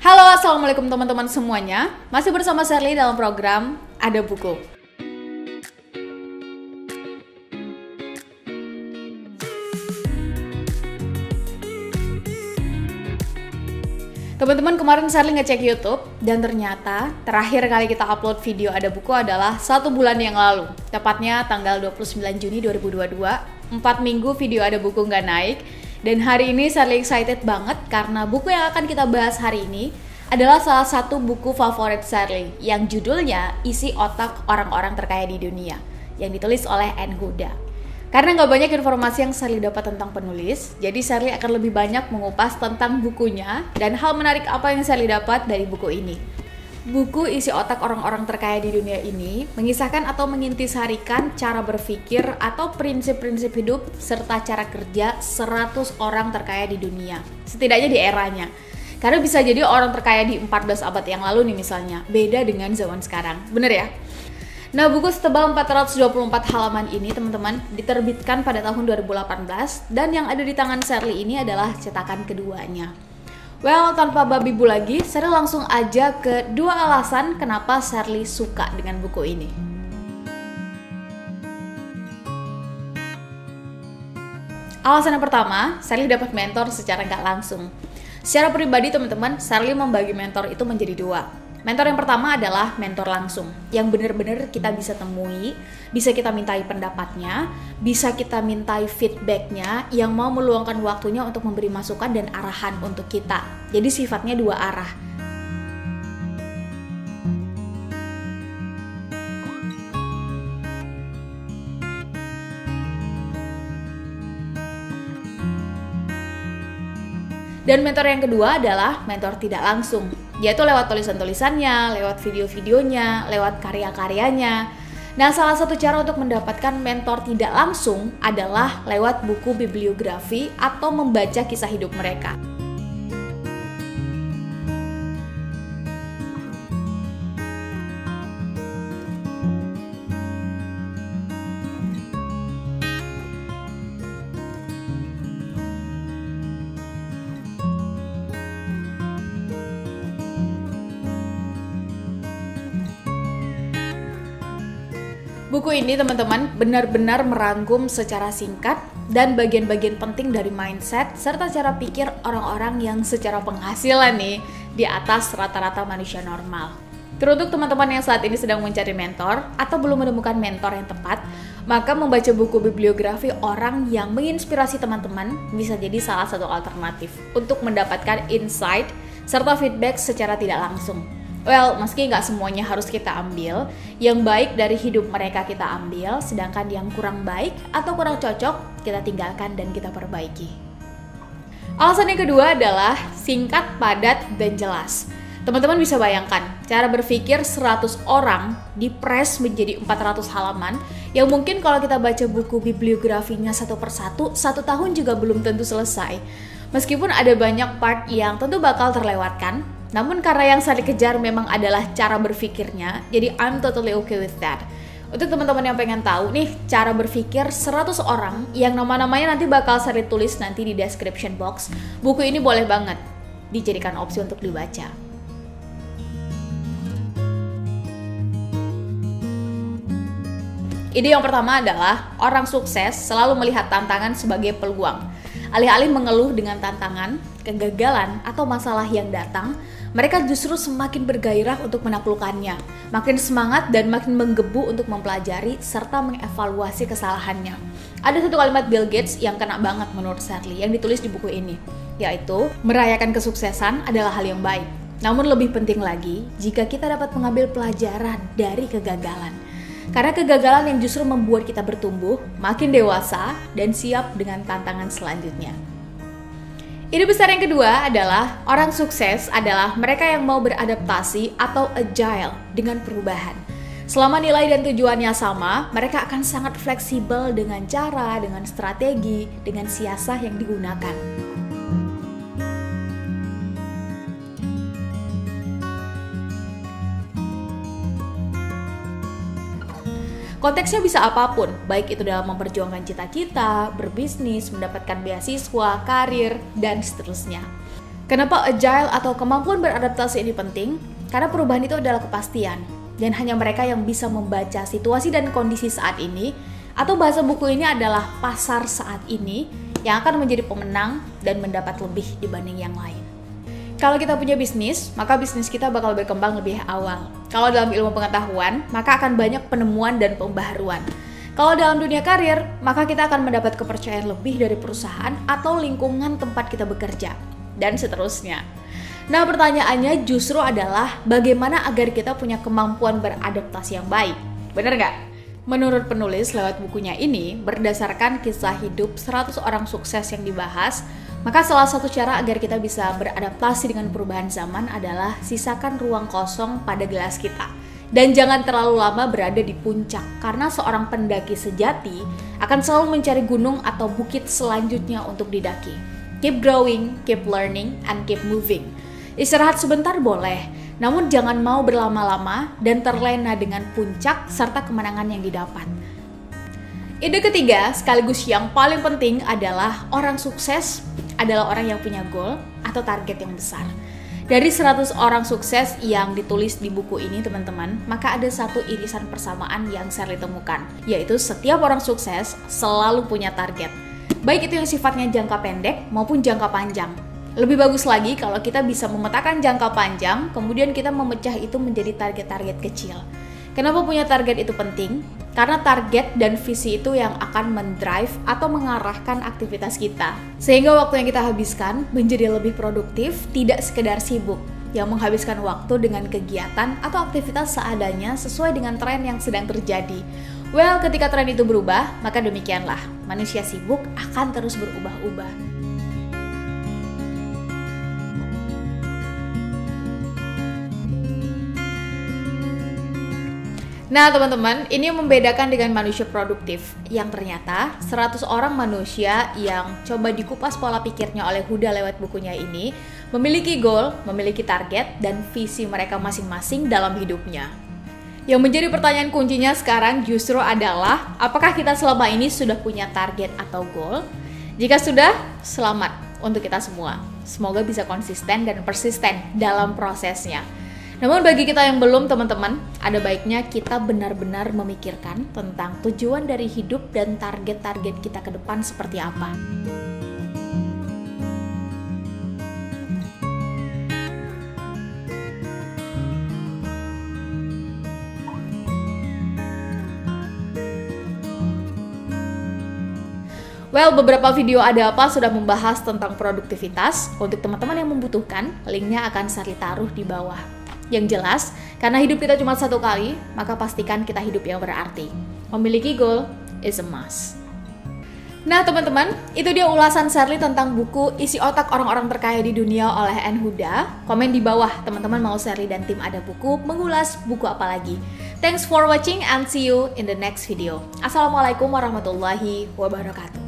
Halo, assalamualaikum teman-teman semuanya. Masih bersama Sherly dalam program Ada Buku. Teman-teman, kemarin Sherly ngecek YouTube dan ternyata terakhir kali kita upload video Ada Buku adalah 1 bulan yang lalu. Tepatnya tanggal 29 Juni 2022. 4 minggu video Ada Buku nggak naik. Dan hari ini Sherly excited banget karena buku yang akan kita bahas hari ini adalah salah satu buku favorit Sherly yang judulnya Isi Otak Orang-Orang Terkaya di Dunia yang ditulis oleh Anne Huda. Karena nggak banyak informasi yang Sherly dapat tentang penulis, jadi Sherly akan lebih banyak mengupas tentang bukunya dan hal menarik apa yang Sherly dapat dari buku ini. Buku Isi Otak Orang-Orang Terkaya di Dunia ini mengisahkan atau mengintisarikan cara berpikir atau prinsip-prinsip hidup serta cara kerja 100 orang terkaya di dunia, setidaknya di eranya. Karena bisa jadi orang terkaya di 14 abad yang lalu nih misalnya, beda dengan zaman sekarang, bener ya? Nah, buku setebal 424 halaman ini teman-teman diterbitkan pada tahun 2018 dan yang ada di tangan Sherly ini adalah cetakan keduanya. Well, tanpa babi bu lagi, Sherly langsung aja ke 2 alasan kenapa Sherly suka dengan buku ini. Alasan yang pertama, Sherly dapat mentor secara nggak langsung. Secara pribadi teman-teman, Sherly membagi mentor itu menjadi 2. Mentor yang pertama adalah mentor langsung, yang benar-benar kita bisa temui, bisa kita mintai pendapatnya, bisa kita mintai feedbacknya, yang mau meluangkan waktunya untuk memberi masukan dan arahan untuk kita. Jadi sifatnya 2 arah. Dan mentor yang kedua adalah mentor tidak langsung, yaitu lewat tulisan-tulisannya, lewat video-videonya, lewat karya-karyanya. Nah, salah satu cara untuk mendapatkan mentor tidak langsung adalah lewat buku bibliografi atau membaca kisah hidup mereka. Buku ini teman-teman benar-benar merangkum secara singkat dan bagian-bagian penting dari mindset serta cara pikir orang-orang yang secara penghasilan nih di atas rata-rata manusia normal. Teruntuk teman-teman yang saat ini sedang mencari mentor atau belum menemukan mentor yang tepat, maka membaca buku bibliografi orang yang menginspirasi teman-teman bisa jadi salah satu alternatif untuk mendapatkan insight serta feedback secara tidak langsung. Well, meski nggak semuanya harus kita ambil, yang baik dari hidup mereka kita ambil, sedangkan yang kurang baik atau kurang cocok kita tinggalkan dan kita perbaiki. Alasan yang kedua adalah singkat, padat, dan jelas. Teman-teman bisa bayangkan, cara berpikir 100 orang dipres menjadi 400 halaman, yang mungkin kalau kita baca buku bibliografinya satu persatu, 1 tahun juga belum tentu selesai. Meskipun ada banyak part yang tentu bakal terlewatkan, namun karena yang saya kejar memang adalah cara berpikirnya, jadi I'm totally okay with that. Untuk teman-teman yang pengen tahu nih cara berpikir 100 orang yang nama-namanya nanti bakal saya tulis nanti di description box, buku ini boleh banget dijadikan opsi untuk dibaca. Ide yang pertama adalah orang sukses selalu melihat tantangan sebagai peluang. Alih-alih mengeluh dengan tantangan, kegagalan, atau masalah yang datang, mereka justru semakin bergairah untuk menaklukkannya, makin semangat dan makin menggebu untuk mempelajari serta mengevaluasi kesalahannya. Ada satu kalimat Bill Gates yang kena banget menurut Sherly yang ditulis di buku ini, yaitu merayakan kesuksesan adalah hal yang baik. Namun lebih penting lagi jika kita dapat mengambil pelajaran dari kegagalan. Karena kegagalan yang justru membuat kita bertumbuh, makin dewasa, dan siap dengan tantangan selanjutnya. Ide besar yang kedua adalah orang sukses adalah mereka yang mau beradaptasi atau agile dengan perubahan. Selama nilai dan tujuannya sama, mereka akan sangat fleksibel dengan cara, dengan strategi, dengan siasat yang digunakan. Konteksnya bisa apapun, baik itu dalam memperjuangkan cita-cita, berbisnis, mendapatkan beasiswa, karir, dan seterusnya. Kenapa agile atau kemampuan beradaptasi ini penting? Karena perubahan itu adalah kepastian, dan hanya mereka yang bisa membaca situasi dan kondisi saat ini, atau bahasa buku ini adalah pasar saat ini, yang akan menjadi pemenang dan mendapat lebih dibanding yang lain. Kalau kita punya bisnis, maka bisnis kita bakal berkembang lebih awal. Kalau dalam ilmu pengetahuan, maka akan banyak penemuan dan pembaharuan. Kalau dalam dunia karir, maka kita akan mendapat kepercayaan lebih dari perusahaan atau lingkungan tempat kita bekerja, dan seterusnya. Nah, pertanyaannya justru adalah bagaimana agar kita punya kemampuan beradaptasi yang baik. Bener nggak? Menurut penulis lewat bukunya ini, berdasarkan kisah hidup 100 orang sukses yang dibahas, maka salah satu cara agar kita bisa beradaptasi dengan perubahan zaman adalah sisakan ruang kosong pada gelas kita. Dan jangan terlalu lama berada di puncak, karena seorang pendaki sejati akan selalu mencari gunung atau bukit selanjutnya untuk didaki. Keep growing, keep learning, and keep moving. Istirahat sebentar boleh, namun jangan mau berlama-lama dan terlena dengan puncak serta kemenangan yang didapat. Ide ketiga, sekaligus yang paling penting adalah orang sukses adalah orang yang punya goal atau target yang besar. Dari 100 orang sukses yang ditulis di buku ini teman-teman, maka ada satu irisan persamaan yang saya temukan, yaitu setiap orang sukses selalu punya target. Baik itu yang sifatnya jangka pendek maupun jangka panjang. Lebih bagus lagi kalau kita bisa memetakan jangka panjang, kemudian kita memecah itu menjadi target-target kecil. Kenapa punya target itu penting? Karena target dan visi itu yang akan mendrive atau mengarahkan aktivitas kita. Sehingga waktu yang kita habiskan menjadi lebih produktif, tidak sekedar sibuk, yang menghabiskan waktu dengan kegiatan atau aktivitas seadanya sesuai dengan tren yang sedang terjadi. Well, ketika tren itu berubah, maka demikianlah, manusia sibuk akan terus berubah-ubah. Nah teman-teman, ini yang membedakan dengan manusia produktif, yang ternyata 100 orang manusia yang coba dikupas pola pikirnya oleh Huda lewat bukunya ini memiliki goal, memiliki target, dan visi mereka masing-masing dalam hidupnya. Yang menjadi pertanyaan kuncinya sekarang justru adalah, apakah kita selama ini sudah punya target atau goal? Jika sudah, selamat untuk kita semua. Semoga bisa konsisten dan persisten dalam prosesnya. Namun bagi kita yang belum teman-teman, ada baiknya kita benar-benar memikirkan tentang tujuan dari hidup dan target-target kita ke depan seperti apa. Well, beberapa video Ada Apa sudah membahas tentang produktivitas. Untuk teman-teman yang membutuhkan, linknya akan saya taruh di bawah. Yang jelas, karena hidup kita cuma satu kali, maka pastikan kita hidup yang berarti. Memiliki goal is a must. Nah teman-teman, itu dia ulasan Sherly tentang buku Isi Otak Orang-Orang Terkaya di Dunia oleh N. Huda. Komen di bawah teman-teman mau Sherly dan tim Ada Buku mengulas buku apa lagi. Thanks for watching and see you in the next video. Assalamualaikum warahmatullahi wabarakatuh.